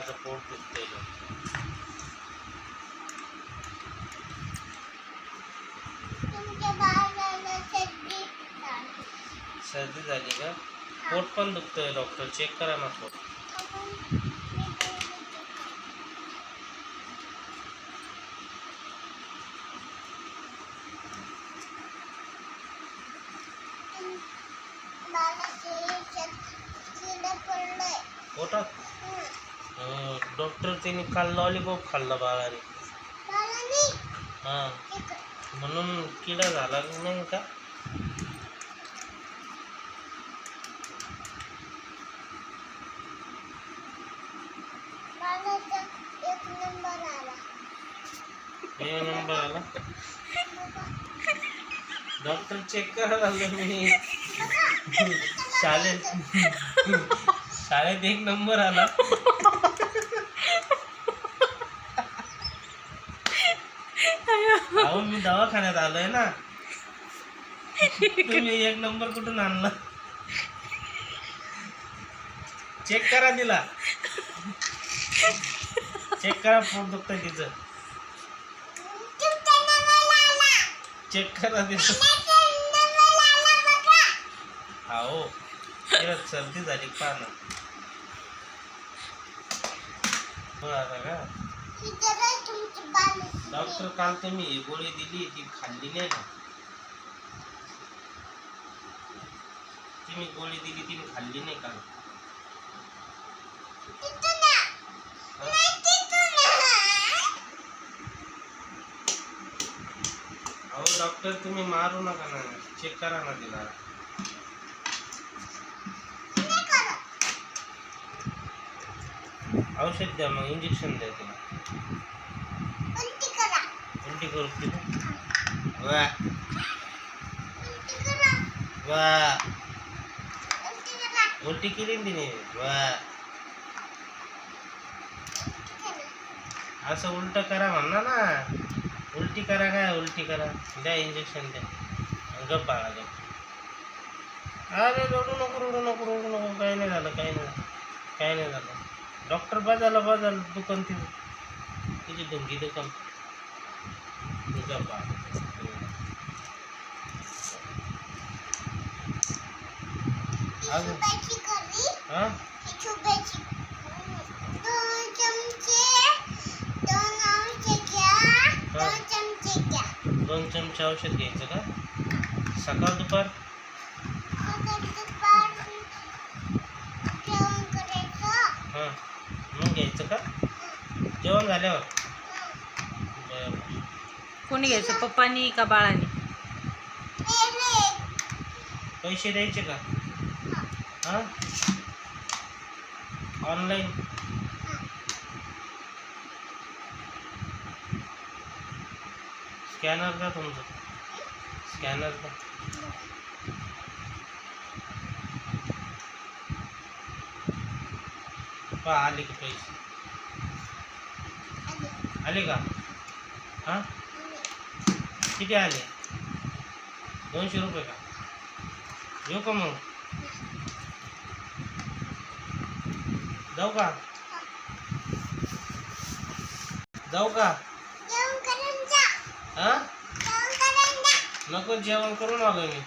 माझं पोट दुखतंय. सर्दी झाली का? पोट पण दुखतंय डॉक्टर, चेक करा ना पोट. पोटात डॉक्टर त्यांनी काल लॉलीपॉप खाल्ला बाळाने. हां, म्हणून किडा झाला नाही का? एक नंबर आला. डॉक्टर चेक करायला लागलो मी. शाळेत एक नंबर आला. अहो मी दवाखान्यात आलोय ना. तुम्ही एक नंबर कुठून आणला? चेक करा तिला, चेक करा पोट दुखतंय तिचं. चेक करा तिचं. अहो तिला सर्दी झाली पाहा ना. बरं का डॉक्टर काल तुम्ही गोळी दिली ती खाल्ली नाही ना. तुम्ही गोळी दिली ती खाल्ली नाही काल. अहो डॉक्टर तुम्ही मारू नका ना, चेक करा ना तिला. औषध द्या मग, इंजेक्शन द्या तिला. उलटी करू तिला. वा वा उलटी केली तिने. वा असं उलट करा म्हणा ना. उलटी करा काय, उलटी करा. द्या इंजेक्शन द्या. गप बाळा गप. अरे रडू नको रडू नको रडू नको. काही नाही झालं, काही नाही, काही नाही झालं. डॉक्टर बाजाला दुकान तिची धुंगी दुकान. गप बाळा. हां 2 चमचे औषध घ्यायचं का? सकाळ दुपार हां मग घ्यायचं का जेवण झाल्यावर? बरं. कोणी घ्यायचं, पप्पानी का बाळाने? पैसे द्यायचे का? हां ऑनलाईन? स्कॅनर का तुमचं? स्कॅनर का? पहा आले का पैसे? आले का? हां किती आले? 200 रुपये का? येऊ का मग? जाऊ का? जाऊ का? हां नको, जेवण करून आलो मी.